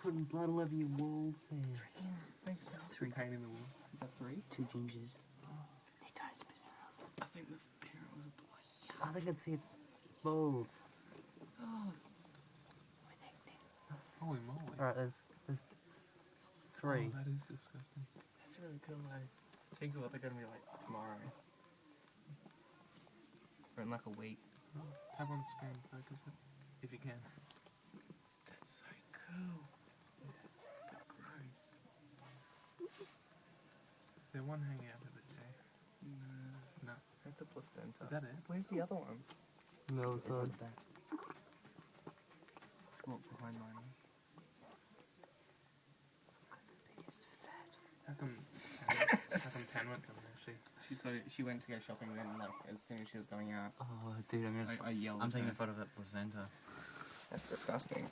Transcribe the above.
putting blood all over your walls there. Thanks. Three. Pain in the wall. Is that 3? 2 gingers. I think the parent was a boy. I think I'd see its balls. Oh. Holy moly. Alright, there's 3. Oh, that is disgusting. That's really cool. I think of what they're going to be like tomorrow. Or in like a week. Tap on the screen, focus it. If you can. That's so cool. But gross. Is there one hanging out of it, Jay? No. That's a placenta. Is that it? Where's the other one? No, it's not. What, behind mine? How come Tan went somewhere? She went to go shopping and then, like, as soon as she was going out, Oh, dude, I yelled. I'm taking a photo of that placenta. That's disgusting.